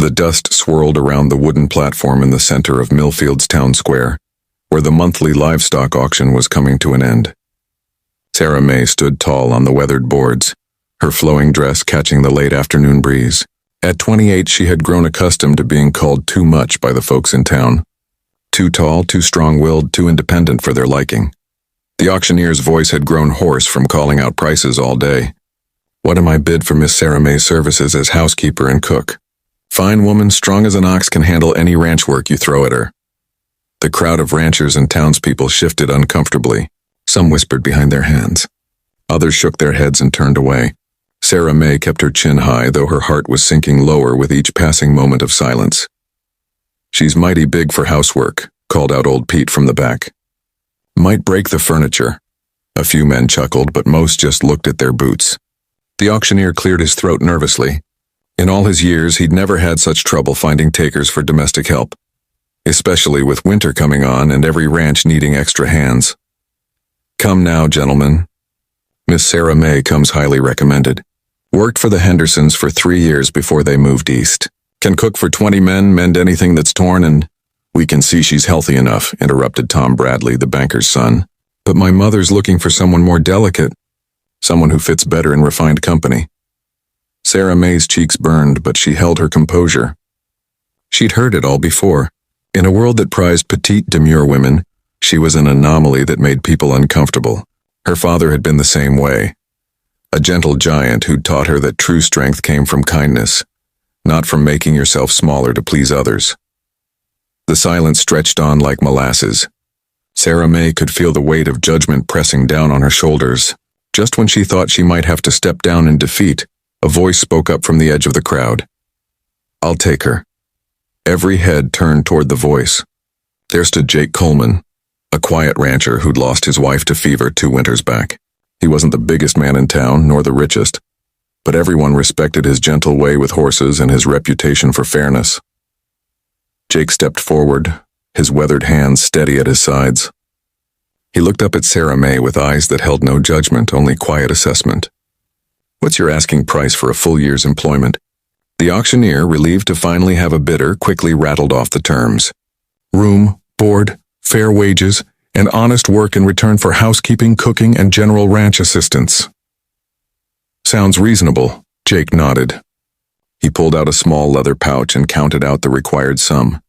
The dust swirled around the wooden platform in the center of Millfield's town square, where the monthly livestock auction was coming to an end. Sarah May stood tall on the weathered boards, her flowing dress catching the late afternoon breeze. At 28, she had grown accustomed to being called too much by the folks in town. Too tall, too strong-willed, too independent for their liking. The auctioneer's voice had grown hoarse from calling out prices all day. "What am I bid for Miss Sarah May's services as housekeeper and cook?" "Fine woman, strong as an ox, can handle any ranch work you throw at her." The crowd of ranchers and townspeople shifted uncomfortably. Some whispered behind their hands. Others shook their heads and turned away. Sarah May kept her chin high, though her heart was sinking lower with each passing moment of silence. "She's mighty big for housework," called out old Pete from the back. "Might break the furniture." A few men chuckled, but most just looked at their boots. The auctioneer cleared his throat nervously. In all his years, he'd never had such trouble finding takers for domestic help, especially with winter coming on and every ranch needing extra hands. "Come now, gentlemen. Miss Sarah May comes highly recommended. Worked for the Hendersons for 3 years before they moved east. Can cook for 20 men, mend anything that's torn, and—" "We can see she's healthy enough," interrupted Tom Bradley, the banker's son. "But my mother's looking for someone more delicate, someone who fits better in refined company." Sarah May's cheeks burned, but she held her composure. She'd heard it all before. In a world that prized petite, demure women, she was an anomaly that made people uncomfortable. Her father had been the same way. A gentle giant who'd taught her that true strength came from kindness, not from making yourself smaller to please others. The silence stretched on like molasses. Sarah May could feel the weight of judgment pressing down on her shoulders. Just when she thought she might have to step down in defeat, a voice spoke up from the edge of the crowd. "I'll take her." Every head turned toward the voice. There stood Jake Coleman, a quiet rancher who'd lost his wife to fever 2 winters back. He wasn't the biggest man in town, nor the richest, but everyone respected his gentle way with horses and his reputation for fairness. Jake stepped forward, his weathered hands steady at his sides. He looked up at Sarah May with eyes that held no judgment, only quiet assessment. "What's your asking price for a full year's employment?" The auctioneer, relieved to finally have a bidder, quickly rattled off the terms. "Room, board, fair wages, and honest work in return for housekeeping, cooking, and general ranch assistance." "Sounds reasonable," Jake nodded. He pulled out a small leather pouch and counted out the required sum.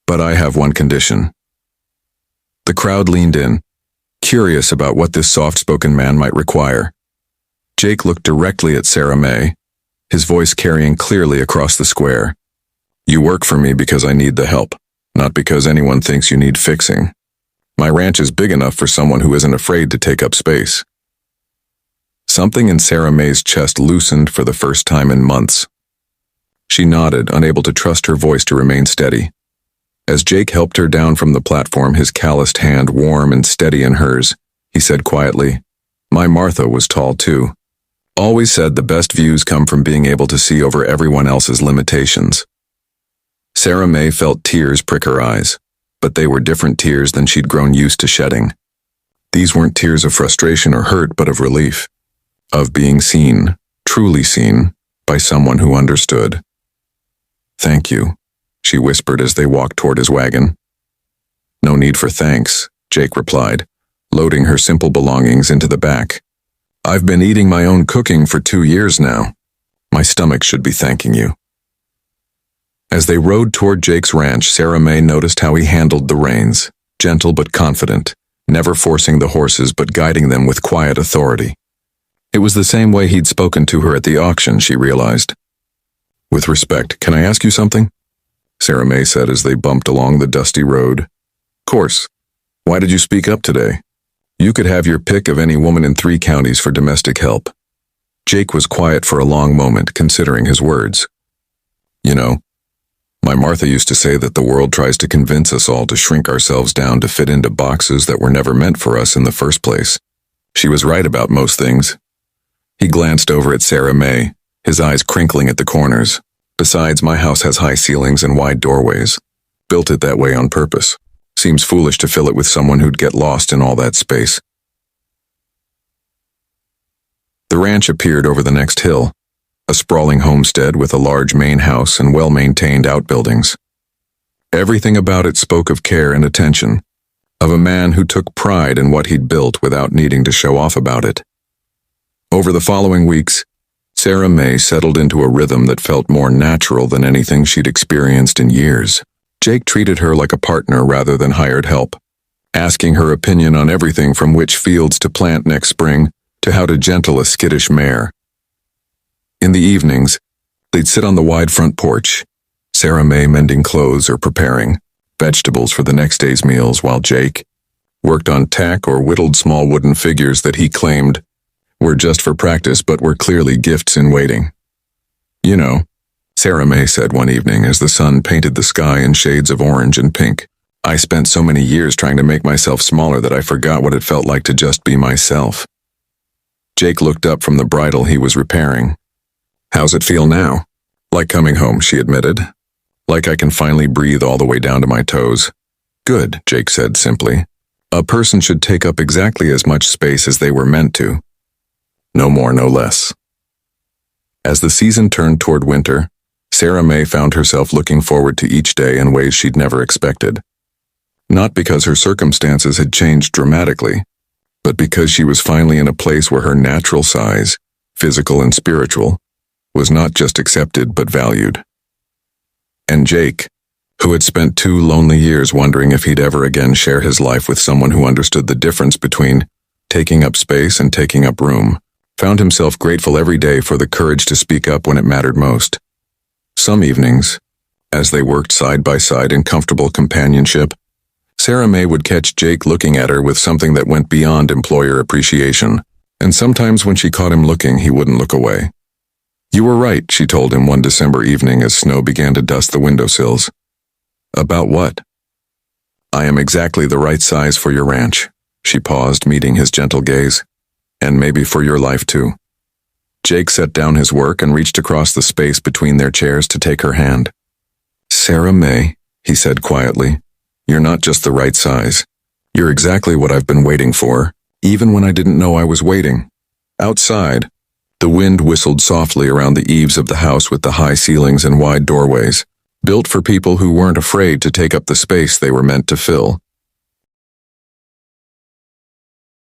"But I have one condition." The crowd leaned in, curious about what this soft-spoken man might require. Jake looked directly at Sarah May, his voice carrying clearly across the square. "You work for me because I need the help, not because anyone thinks you need fixing. My ranch is big enough for someone who isn't afraid to take up space." Something in Sarah May's chest loosened for the first time in months. She nodded, unable to trust her voice to remain steady. As Jake helped her down from the platform, his calloused hand warm and steady in hers, he said quietly, "My Martha was tall too. Always said the best views come from being able to see over everyone else's limitations." Sarah May felt tears prick her eyes, but they were different tears than she'd grown used to shedding. These weren't tears of frustration or hurt, but of relief. Of being seen, truly seen, by someone who understood. "Thank you," she whispered as they walked toward his wagon. "No need for thanks," Jake replied, loading her simple belongings into the back. "I've been eating my own cooking for 2 years now. My stomach should be thanking you." As they rode toward Jake's ranch, Sarah May noticed how he handled the reins, gentle but confident, never forcing the horses but guiding them with quiet authority. It was the same way he'd spoken to her at the auction, she realized. "With respect, can I ask you something?" Sarah May said as they bumped along the dusty road. "Course. Why did you speak up today? You could have your pick of any woman in 3 counties for domestic help." Jake was quiet for a long moment, considering his words. "You know, my Martha used to say that the world tries to convince us all to shrink ourselves down to fit into boxes that were never meant for us in the first place. She was right about most things." He glanced over at Sarah May, his eyes crinkling at the corners. "Besides, my house has high ceilings and wide doorways. Built it that way on purpose. Seems foolish to fill it with someone who'd get lost in all that space." The ranch appeared over the next hill, a sprawling homestead with a large main house and well-maintained outbuildings. Everything about it spoke of care and attention, of a man who took pride in what he'd built without needing to show off about it. Over the following weeks, Sarah May settled into a rhythm that felt more natural than anything she'd experienced in years. Jake treated her like a partner rather than hired help, asking her opinion on everything from which fields to plant next spring to how to gentle a skittish mare. In the evenings, they'd sit on the wide front porch, Sarah May mending clothes or preparing vegetables for the next day's meals, while Jake worked on tack or whittled small wooden figures that he claimed were just for practice but were clearly gifts in waiting. "You know," Sarah May said one evening as the sun painted the sky in shades of orange and pink, "I spent so many years trying to make myself smaller that I forgot what it felt like to just be myself." Jake looked up from the bridle he was repairing. "How's it feel now?" "Like coming home," she admitted. "Like I can finally breathe all the way down to my toes." "Good," Jake said simply. "A person should take up exactly as much space as they were meant to. No more, no less." As the season turned toward winter, Sarah May found herself looking forward to each day in ways she'd never expected. Not because her circumstances had changed dramatically, but because she was finally in a place where her natural size, physical and spiritual, was not just accepted but valued. And Jake, who had spent 2 lonely years wondering if he'd ever again share his life with someone who understood the difference between taking up space and taking up room, found himself grateful every day for the courage to speak up when it mattered most. Some evenings, as they worked side by side in comfortable companionship, Sarah May would catch Jake looking at her with something that went beyond employer appreciation, and sometimes when she caught him looking, he wouldn't look away. "You were right," she told him one December evening as snow began to dust the windowsills. "About what?" "I am exactly the right size for your ranch." She paused, meeting his gentle gaze. "And maybe for your life too." Jake set down his work and reached across the space between their chairs to take her hand. "Sarah May," he said quietly, "you're not just the right size. You're exactly what I've been waiting for, even when I didn't know I was waiting." Outside, the wind whistled softly around the eaves of the house with the high ceilings and wide doorways, built for people who weren't afraid to take up the space they were meant to fill.